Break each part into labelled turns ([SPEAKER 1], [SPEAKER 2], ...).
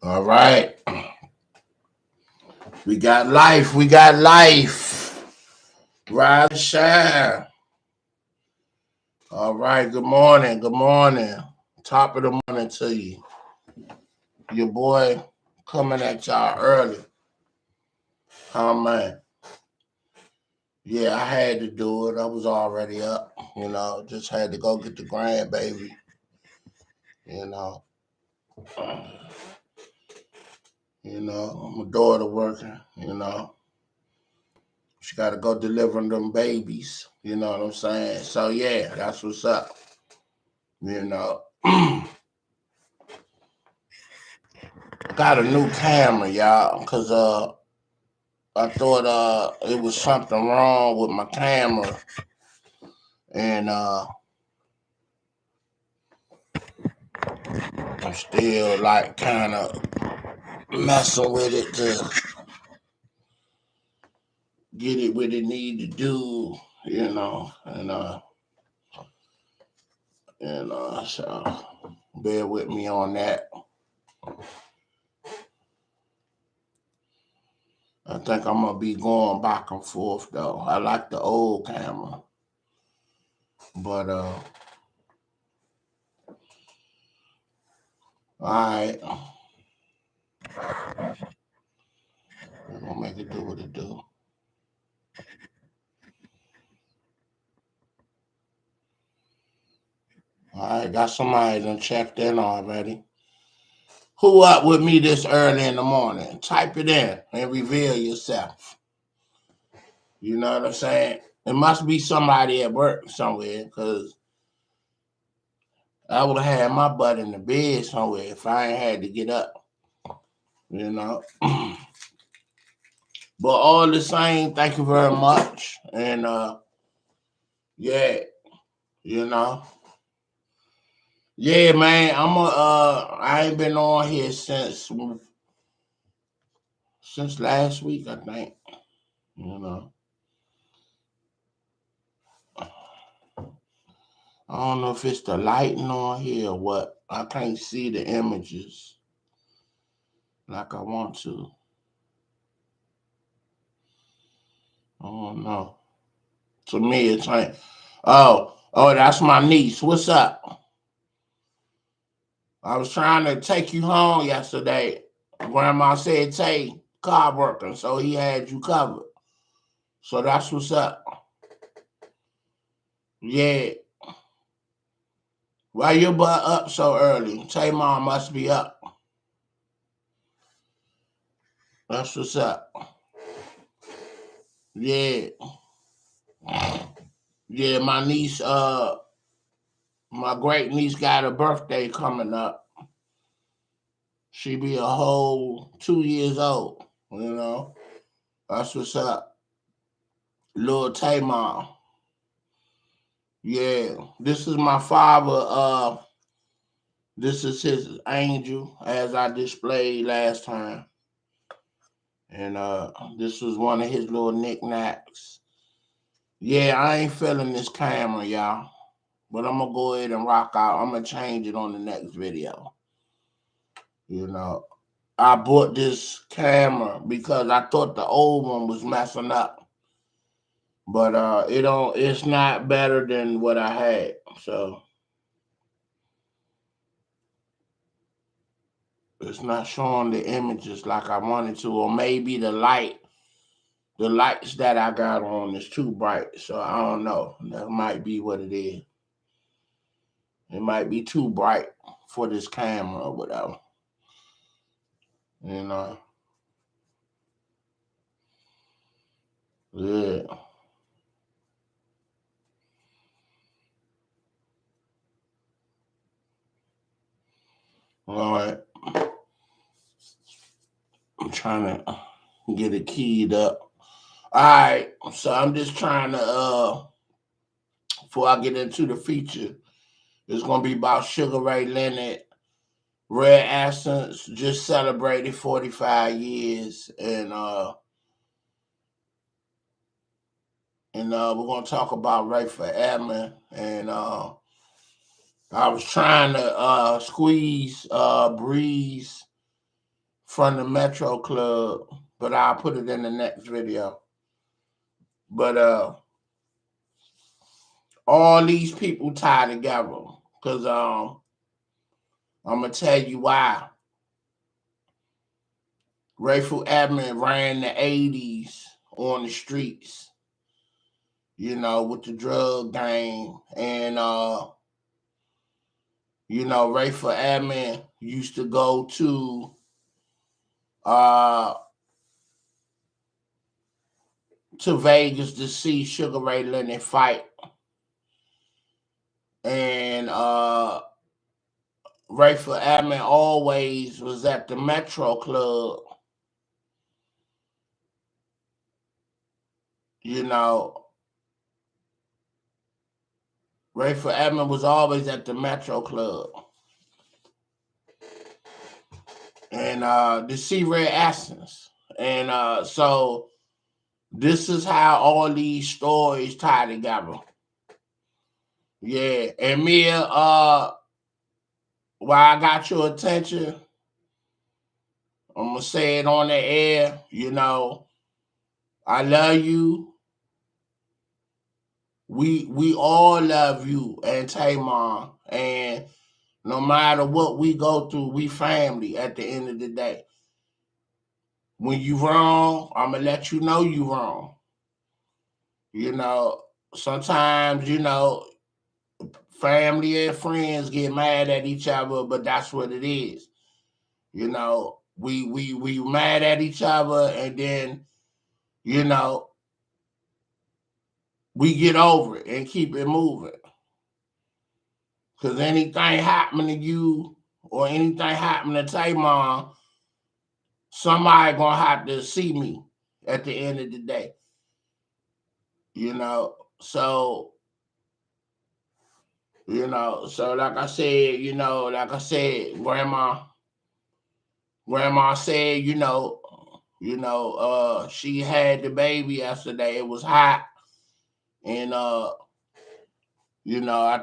[SPEAKER 1] All right. We got life. We got life. Rise and shine. All right. Good morning. Good morning. Top of the morning to you. Your boy coming at y'all early. Oh, man. Yeah, I had to do it. I was already up. Just had to go get the grandbaby. You know. My daughter working, She got to go deliver them babies. You know what I'm saying? So, yeah, that's what's up. Got a new camera, y'all, because I thought it was something wrong with my camera. And I'm still, like, kind of messing with it to get it what it need to do, so bear with me on that. I think I'm gonna be going back and forth though. I like the old camera, but all right, we're gonna make it do what it do. All right, got somebody done checked in already. Who up with me this early in the morning? Type it in and reveal yourself. You know what I'm saying? It must be somebody at work somewhere, because I would have had my butt in the bed somewhere if I ain't had to get up. You know. But all the same, thank you very much. And yeah, you know. Yeah, man, I ain't been on here since last week, I think. You know. I don't know if it's the lighting on here or what. I can't see the images like I want to. I don't know. To me, it's like, oh, that's my niece. What's up? I was trying to take you home yesterday. Grandma said, "Tay, car working," so he had you covered. So that's what's up. Yeah. Why your butt up so early? Tay mom must be up. That's what's up. Yeah. Yeah, my niece, my great niece got a birthday coming up. She be a whole 2 years old, you know. That's what's up. Little Tay mom. Yeah. This is my father, this is his angel, as I displayed last time. And this was one of his little knickknacks. Yeah, I ain't feeling this camera, y'all. But I'm gonna go ahead and rock out. I'm gonna change it on the next video. You know, I bought this camera because I thought the old one was messing up. But it's not better than what I had. So it's not showing the images like I wanted to, or maybe the lights that I got on is too bright. So I don't know. That might be what it is. It might be too bright for this camera or whatever. You know. Yeah. All right. I'm trying to get it keyed up. All right. So I'm just trying to before I get into the feature, it's gonna be about Sugar Ray Leonard. Red Essence just celebrated 45 years, and we're gonna talk about Rayful Edmund. And I was trying to squeeze Breeze from the Metro Club, but I'll put it in the next video. But all these people tie together, because I'm gonna tell you why. Rayful Edmund ran the 80s on the streets, with the drug game. And Rayful Edmund used to go to Vegas to see Sugar Ray Leonard fight. And Rayful Edmund always was at the Metro Club. Rayful Edmund was always at the Metro Club. And to see Red Essence. And so this is how all these stories tie together. Yeah. And Mia, while I got your attention, I'm gonna say it on the air, I love you. We all love you and Tamar. And no matter what we go through, we family at the end of the day. When you wrong, I'm gonna let you know you wrong. Sometimes, family and friends get mad at each other, but that's what it is. We mad at each other, and then, we get over it and keep it moving. Because anything happen to you or anything happen to Tamar, somebody gonna have to see me at the end of the day. So like I said, grandma said, she had the baby yesterday. It was hot. And I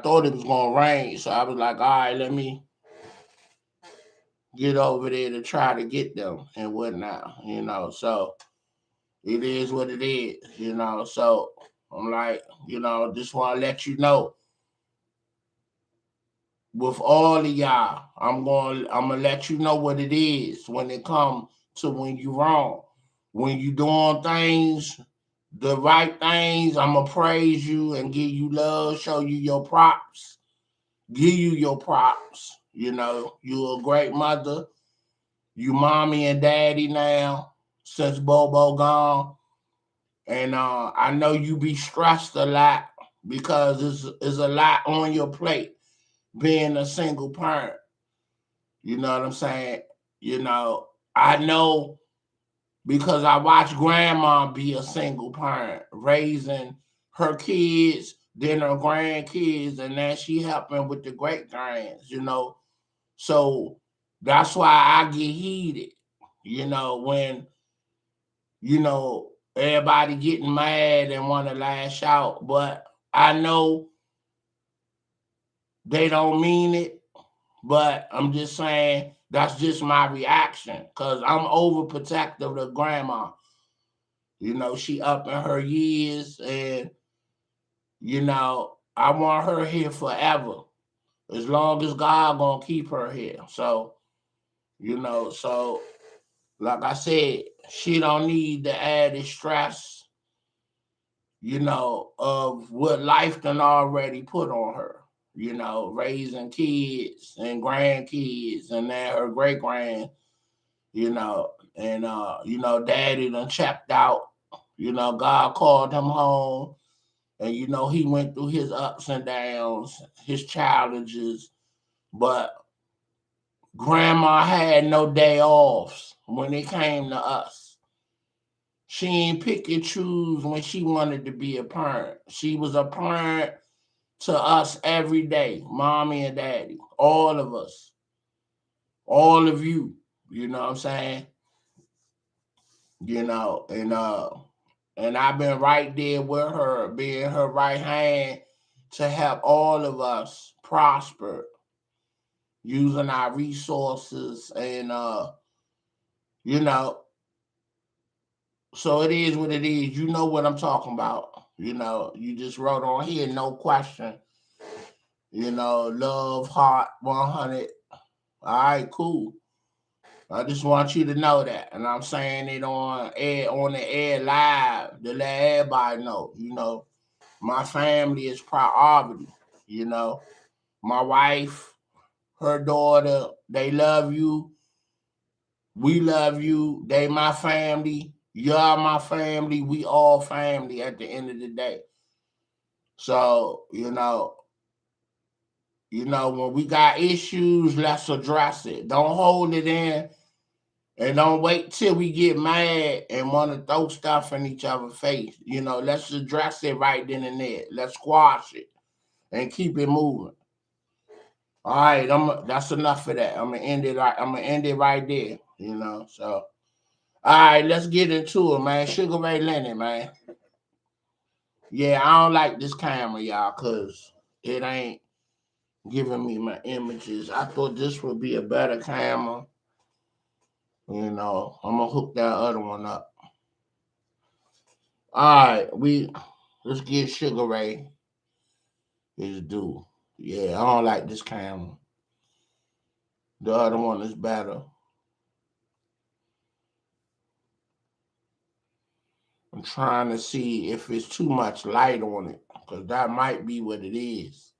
[SPEAKER 1] thought it was gonna rain. So I was like, all right, let me get over there to try to get them and whatnot, so it is what it is, so I'm like, just want to let you know, with all of y'all, I'm gonna let you know what it is when it comes to when you wrong. When you doing things, the right things, I'm gonna praise you and give you love, show you your props, give you your props. You're a great mother. You mommy and daddy now since Bobo gone. And I know you be stressed a lot because it's a lot on your plate being a single parent. You know what I'm saying? I know because I watched grandma be a single parent, raising her kids, then her grandkids, and then she helping with the great grands, So that's why I get heated, when, everybody getting mad and want to lash out. But I know they don't mean it. But I'm just saying that's just my reaction because I'm overprotective of grandma. She up in her years and, I want her here forever. As long as God gonna keep her here. So, so like I said, she don't need the added stress, of what life done already put on her. Raising kids and grandkids and then her great grand, and daddy done checked out. God called him home, and he went through his ups and downs, his challenges, but grandma had no day offs when it came to us. She ain't pick and choose when she wanted to be a parent. She was a parent to us every day, mommy and daddy, all of us, all of you. You know what I'm saying? And I've been right there with her, being her right hand to help all of us prosper, using our resources and you know, so it is what it is. You know what I'm talking about. You just wrote on here, no question. Love, heart, 100. All right, cool. I just want you to know that. And I'm saying it on the air live to let everybody know. My family is priority. You know, my wife, her daughter, they love you. We love you. They my family. You're my family. We all family at the end of the day. So, when we got issues, let's address it. Don't hold it in and don't wait till we get mad and want to throw stuff in each other's face. Let's address it right then and there. Let's squash it and keep it moving. All right, that's enough of that. I'm gonna end it. I'm gonna end it right there. So all right, let's get into it, man. Sugar Ray Leonard, man. Yeah, I don't like this camera, y'all, cause it ain't giving me my images. I thought this would be a better camera. I'm gonna hook that other one up. All right, let's get Sugar Ray his due. Yeah, I don't like this camera. The other one is better. I'm trying to see if it's too much light on it, because that might be what it is.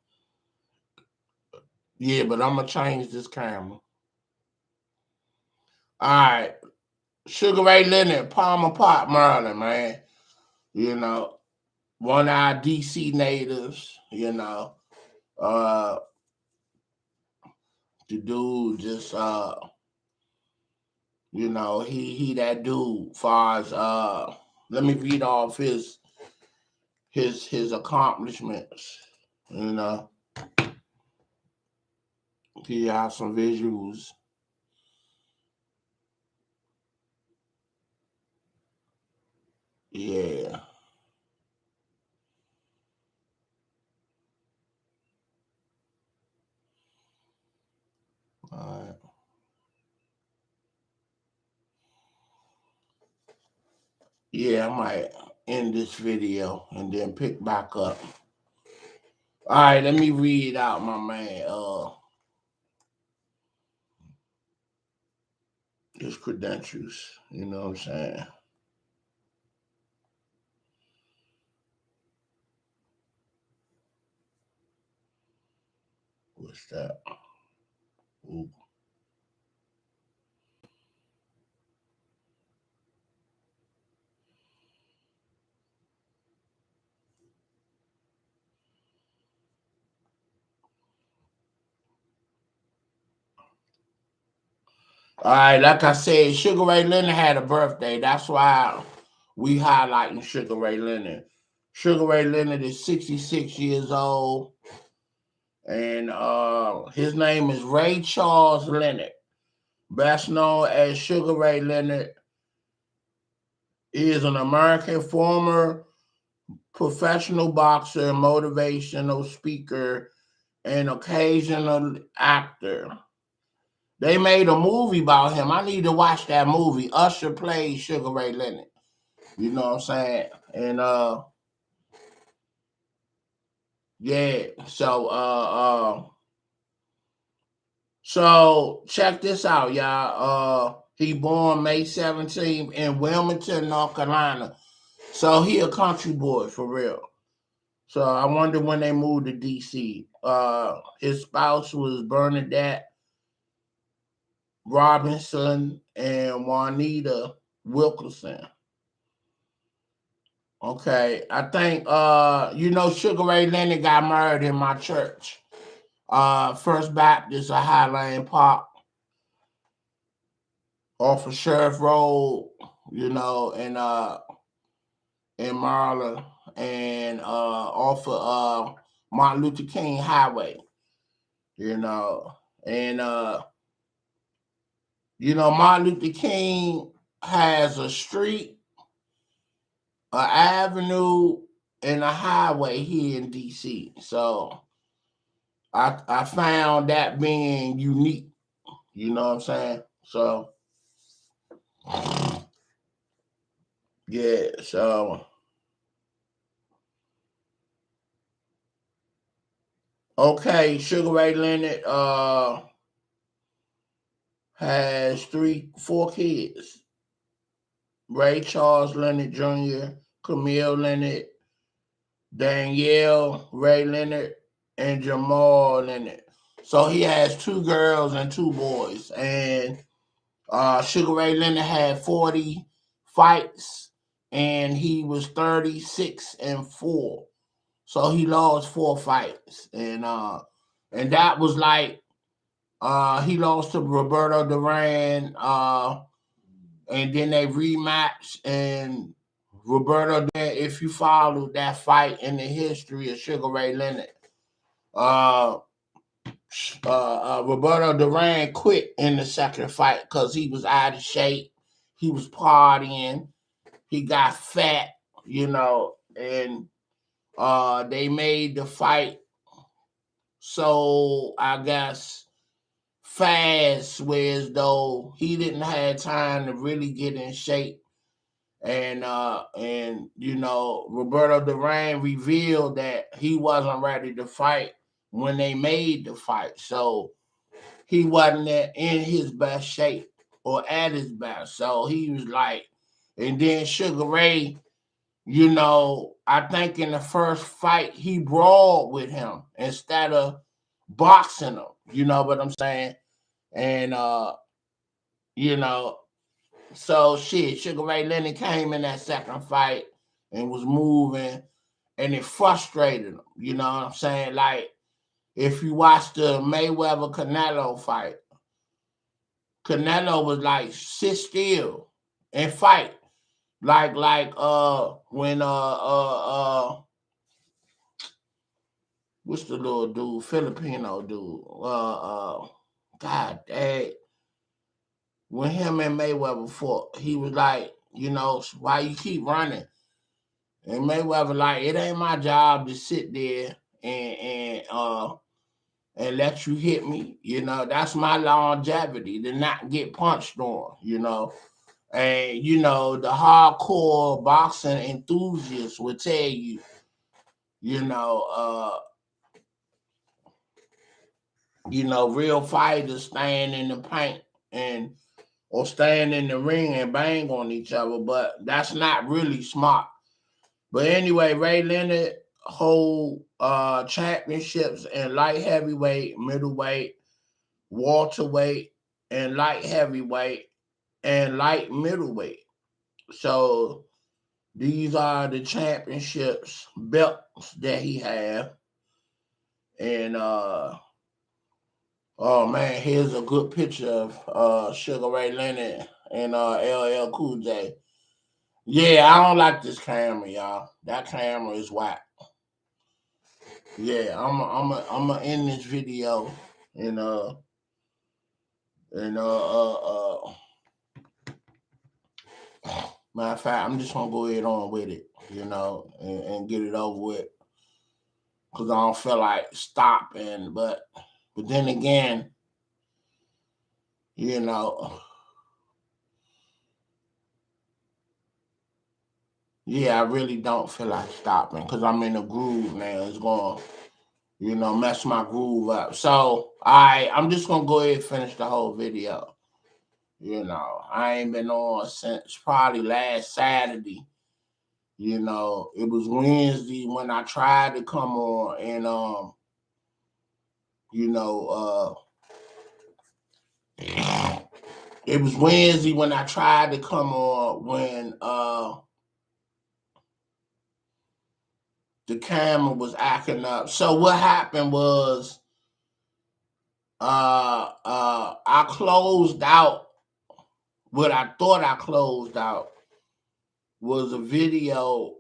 [SPEAKER 1] Yeah, but I'm going to change this camera. All right. Sugar Ray Leonard, Palmer Park, Maryland, man. One of our DC natives, the dude just, he that dude, far as, let me read off his accomplishments, you know. He has some visuals. Yeah. All right. Yeah, I might end this video and then pick back up. All right, let me read out my man. His credentials. You know what I'm saying? What's that? Ooh. All right, like I said, Sugar Ray Leonard had a birthday. That's why we highlighting Sugar Ray Leonard. Sugar Ray Leonard is 66 years old, and his name is Ray Charles Leonard, best known as Sugar Ray Leonard. He is an American former professional boxer, motivational speaker, and occasional actor. They made a movie about him. I need to watch that movie. Usher plays Sugar Ray Leonard. You know what I'm saying? And yeah. So check this out, y'all. He born May 17th in Wilmington, North Carolina. So he a country boy for real. So I wonder when they moved to DC. His spouse was Bernadette Robinson and Juanita Wilkerson. Okay, I think Sugar Ray Leonard got married in my church. First Baptist of Highland Park off of Sheriff Road, in Maryland, and off of Martin Luther King Highway, and Martin Luther King has a street, an avenue, and a highway here in DC. So I found that being unique. You know what I'm saying? So Yeah, so okay, Sugar Ray Leonard has four kids. Ray Charles Leonard Jr., Camille Leonard, Danielle Ray Leonard, and Jamal Leonard. So he has two girls and two boys. And Sugar Ray Leonard had 40 fights, and he was 36-4. So he lost 4 fights, and that was like he lost to Roberto Duran, and then they rematched, and Roberto, if you follow that fight in the history of Sugar Ray Leonard, uh, Roberto Duran quit in the second fight because he was out of shape. He was partying. He got fat, and they made the fight so I guess fast, whereas though he didn't have time to really get in shape. And Roberto Duran revealed that he wasn't ready to fight when they made the fight. So he wasn't in his best shape or at his best. So he was like, and then Sugar Ray, I think in the first fight he brawled with him instead of boxing him. You know what I'm saying? And you know, so shit, Sugar Ray Leonard came in that second fight and was moving, and it frustrated him. You know what I'm saying? Like if you watch the Mayweather Canelo fight, Canelo was like sit still and fight. Like when what's the little dude, Filipino dude? God dang. When him and Mayweather fought, he was like, why you keep running? And Mayweather like, it ain't my job to sit there and let you hit me. That's my longevity, to not get punched on. And the hardcore boxing enthusiasts will tell you, you know, uh, real fighters stand in the paint and or stand in the ring and bang on each other, but that's not really smart. But anyway, Ray Leonard hold championships in light heavyweight, middleweight, welterweight, and light heavyweight and light middleweight. So these are the championships belts that he have. And oh man, here's a good picture of Sugar Ray Leonard and LL Cool J. Yeah, I don't like this camera, y'all. That camera is whack. Yeah, I'm end this video and and matter of fact, I'm just gonna go ahead on with it, and get it over with, because I don't feel like stopping. But then again, you know, yeah, I really don't feel like stopping because I'm in a groove now. It's going, mess my groove up. So I'm just gonna go ahead and finish the whole video. I ain't been on since probably last Saturday. It was Wednesday when I tried to come on, and you know, it was Wednesday when I tried to come on when the camera was acting up. So what happened was I closed out what I thought I closed out was a video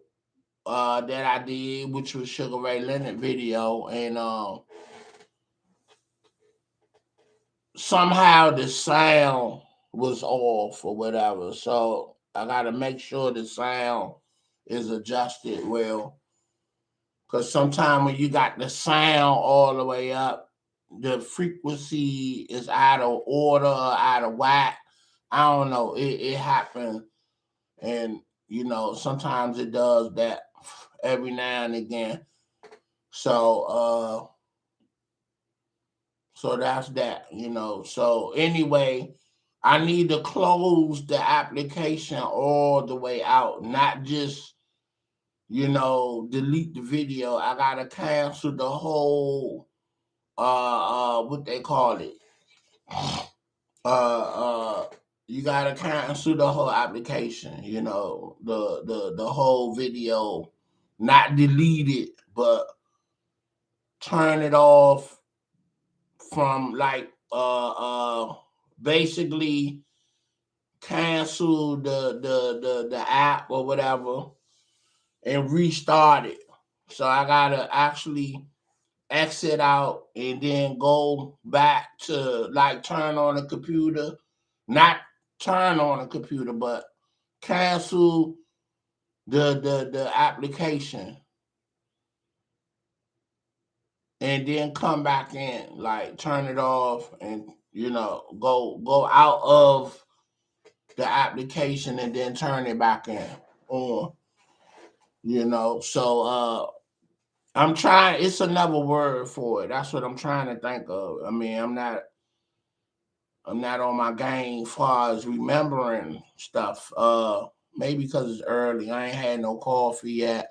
[SPEAKER 1] that I did, which was Sugar Ray Leonard video, and somehow the sound was off or whatever. So I got to make sure the sound is adjusted well, because sometimes when you got the sound all the way up, the frequency is out of order, out of whack. I don't know. It happened, and sometimes it does that every now and again. So so that's that. So anyway, I need to close the application all the way out, not just delete the video. I gotta cancel the whole what they call it. Uh you gotta cancel the whole application, the whole video, not delete it, but turn it off from like basically cancel the app or whatever and restart it. So I gotta actually exit out and then go back to like turn on the computer, not turn on the computer, but cancel the application and then come back in, like turn it off and go out of the application and then turn it back in on. So I'm trying. It's another word for it. That's what I'm trying to think of. I mean, I'm not on my game as far as remembering stuff. Maybe because it's early. I ain't had no coffee yet.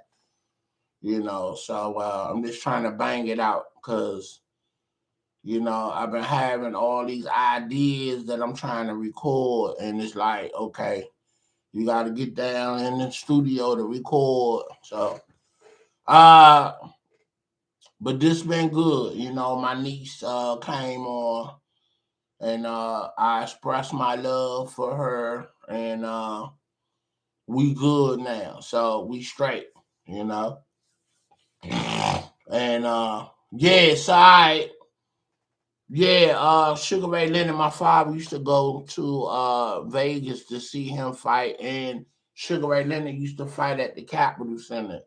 [SPEAKER 1] So I'm just trying to bang it out because I've been having all these ideas that I'm trying to record, and it's like, okay, you got to get down in the studio to record. So, uh, but this been good. My niece came on, and I expressed my love for her, and we good now. So we straight, you know. And yeah, so Sugar Ray Leonard, my father used to go to Vegas to see him fight, and Sugar Ray Leonard used to fight at the Capitol Center.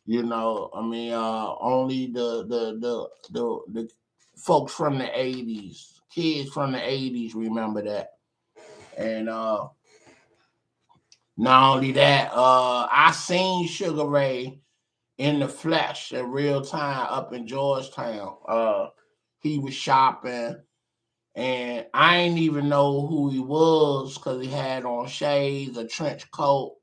[SPEAKER 1] I mean, only the folks from the '80s, kids from the '80s remember that. And not only that, I seen Sugar Ray in the flesh in real time up in Georgetown. He was shopping, and I ain't even know who he was because he had on shades, a trench coat.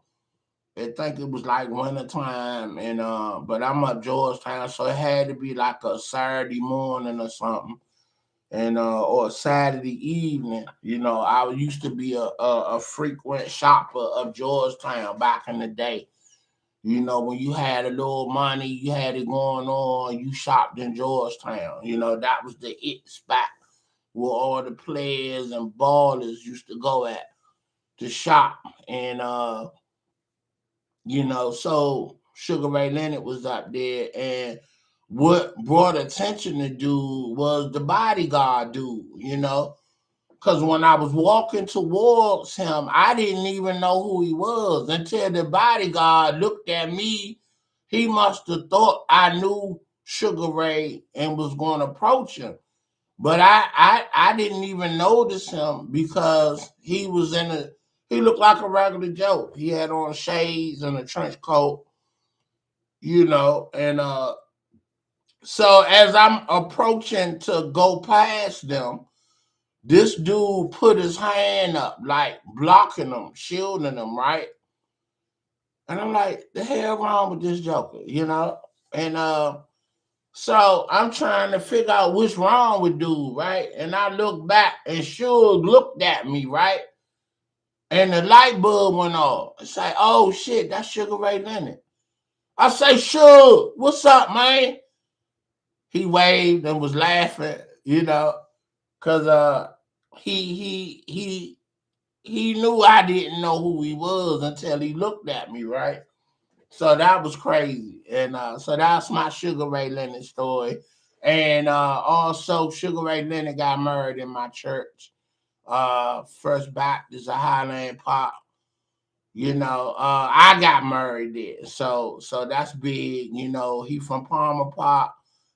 [SPEAKER 1] I think it was like winter time, and but I'm up Georgetown, so it had to be like a Saturday morning or something, and or a Saturday evening. I used to be a frequent shopper of Georgetown back in the day. When you had a little money, you had it going on, you shopped in Georgetown. That was the it spot where all the players and ballers used to go at to shop. And so Sugar Ray Leonard was up there, and what brought attention to dude was the bodyguard dude, because when I was walking towards him, I didn't even know who he was until the bodyguard looked at me. He must have thought I knew Sugar Ray and was going to approach him. But I didn't even notice him because he looked like a regular Joe. He had on shades and a trench coat, and so as I'm approaching to go past them, this dude put his hand up, like blocking them, shielding them, right? And I'm like, the hell wrong with this joker, And so I'm trying to figure out what's wrong with dude, right? And I look back and Suge looked at me, right? And the light bulb went off. It's like, oh shit, that's Sugar Ray Leonard. I say, Suge, what's up, man? He waved and was laughing, cause he knew I didn't know who he was until he looked at me, right? So that was crazy. And so that's my Sugar Ray Leonard story. And also Sugar Ray Leonard got married in my church. First Baptist of Highland Park. I got married there. So that's big. He from Palmer Park,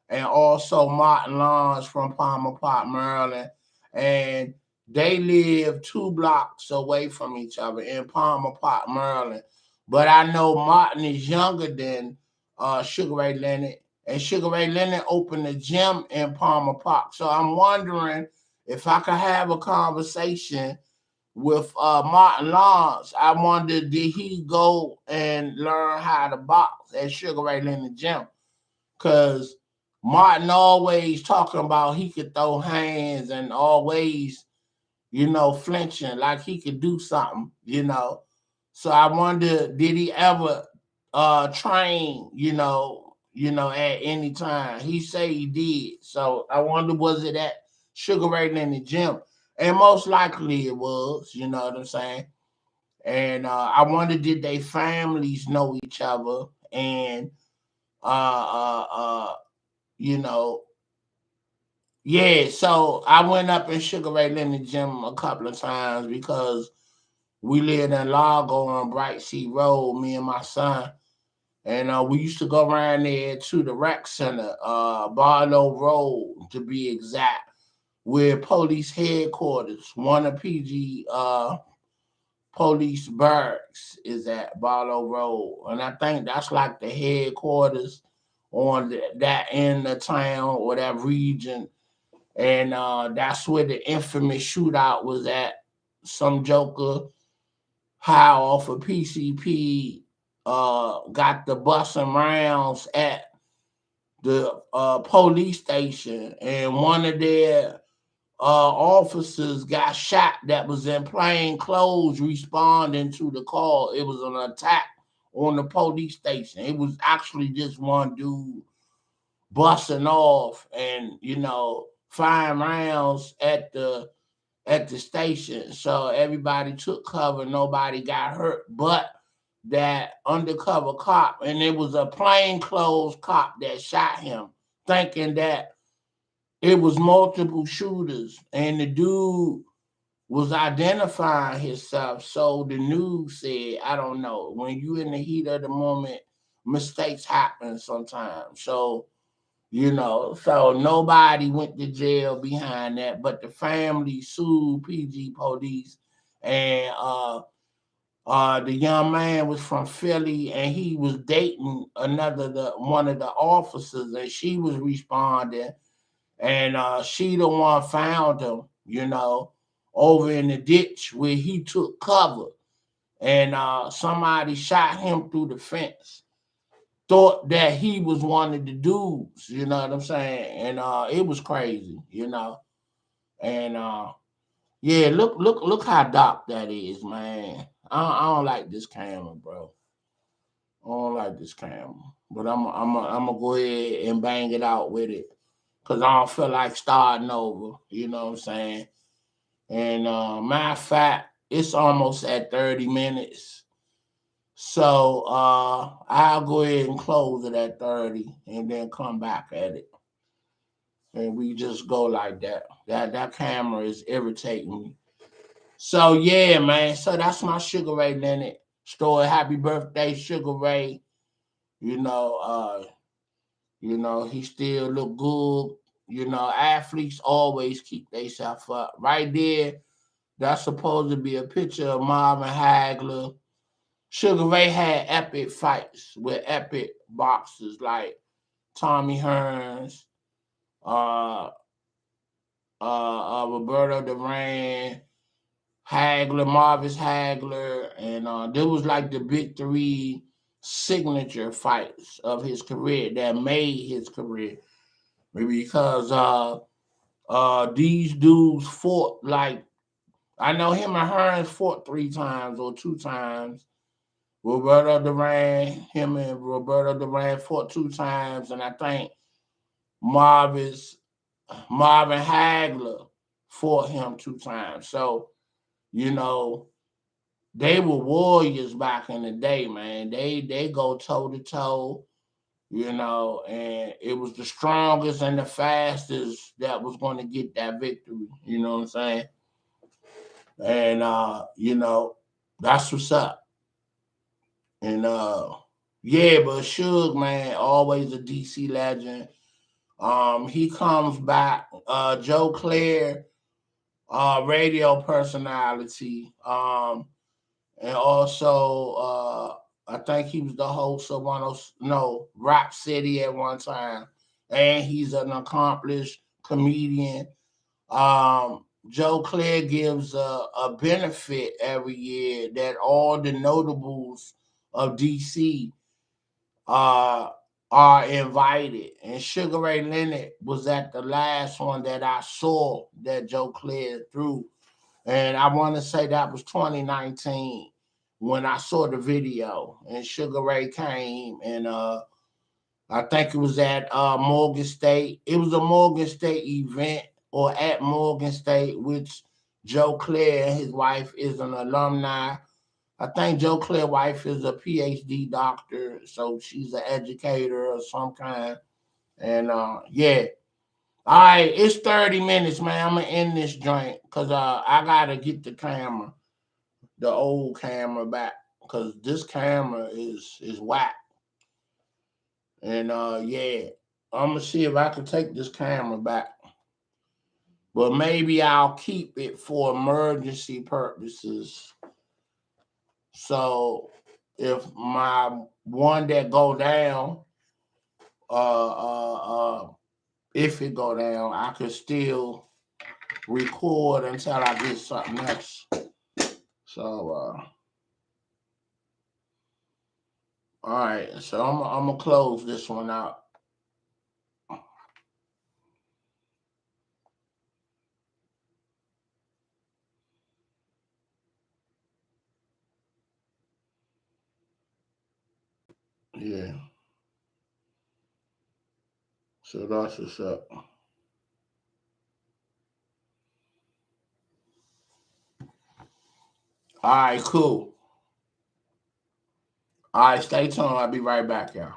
[SPEAKER 1] and also Martin Lawrence from Palmer Park, Maryland. And They live 2 blocks away from each other in Palmer Park, Maryland. But I know Martin is younger than Sugar Ray Leonard, and Sugar Ray Leonard opened a gym in Palmer Park. So I'm wondering if I could have a conversation with Martin Lawrence. I wondered, did he go and learn how to box at Sugar Ray Leonard gym? Because Martin always talking about he could throw hands and always, flinching like he could do something. So I wonder, did he ever train, at any time? He say he did. So I wonder, was it at Sugar Ray in the gym? And most likely it was, you know what I'm saying? And I wonder, did they families know each other? And uh uh uh, you know, yeah, so I went up in Sugar Ray Leonard gym a couple of times because we lived in Largo on Bright Sea Road, me and my son. And we used to go around there to the rec center, Barlow Road to be exact, where police headquarters, one of PG police barracks is at Barlow Road. And I think that's like the headquarters on that end of town or that region. And that's where the infamous shootout was at. Some joker high off of PCP got the busting rounds at the police station, and one of their officers got shot that was in plain clothes responding to the call. It was an attack on the police station. It was actually just one dude busting off and, firing rounds at the station. So everybody took cover, nobody got hurt, but that undercover cop, and it was a plainclothes cop that shot him, thinking that it was multiple shooters, and the dude was identifying himself. So the news said, I don't know, when you in the heat of the moment, mistakes happen sometimes. So nobody went to jail behind that, but the family sued PG police, and the young man was from Philly, and he was dating one of the officers, and she was responding, and she the one found him, over in the ditch where he took cover, and somebody shot him through the fence. Thought that he was one of the dudes, you know what I'm saying? And it was crazy. And yeah, look how dark that is, man. I don't like this camera, bro. I don't like this camera. But I'm gonna go ahead and bang it out with it. Cause I don't feel like starting over, you know what I'm saying? And matter of fact, it's almost at 30 minutes. So I'll go ahead and close it at 30 and then come back at it. And we just go like that. That camera is irritating me. So yeah, man. So that's my Sugar Ray Leonard story. Happy birthday, Sugar Ray. You know, uh, he still look good. Athletes always keep themselves up. Right there, that's supposed to be a picture of Marvin Hagler. Sugar Ray had epic fights with epic boxers like Tommy Hearns, uh, Roberto Duran, Hagler, Marvis Hagler, and there was like the big three signature fights of his career that made his career. Maybe because these dudes fought like, I know him and Hearns fought 3 times or 2 times. Him and Roberto Duran fought 2 times, and I think Marvis Marvin Hagler fought him 2 times. So, you know, they were warriors back in the day, man. They go toe to toe, and it was the strongest and the fastest that was going to get that victory. You know what I'm saying? And that's what's up. And yeah, but Suge, man, always a DC legend. He comes back. Joe Claire radio personality. And also I think he was the host of one of those, no, Rap City at one time. And he's an accomplished comedian. Joe Clare gives a benefit every year that all the notables of DC uh, are invited. And Sugar Ray Leonard was at the last one that I saw that Joe Clare threw. And I want to say that was 2019 when I saw the video. And Sugar Ray came, and I think it was at Morgan State. It was a Morgan State event, or at Morgan State, which Joe Clare and his wife is an alumni. I think Joe Clare's wife is a PhD doctor, so she's an educator of some kind. And yeah. All right, it's 30 minutes, man. I'm gonna end this joint because I gotta get the camera, the old camera back, because this camera is whack. And yeah, I'm gonna see if I can take this camera back. But maybe I'll keep it for emergency purposes. So if my one that go down, uh, uh, uh, if it go down, I could still record until I get something else. So all right, so I'm gonna close this one out. Yeah, so that's what's up. All right, cool. All right, stay tuned. I'll be right back, y'all.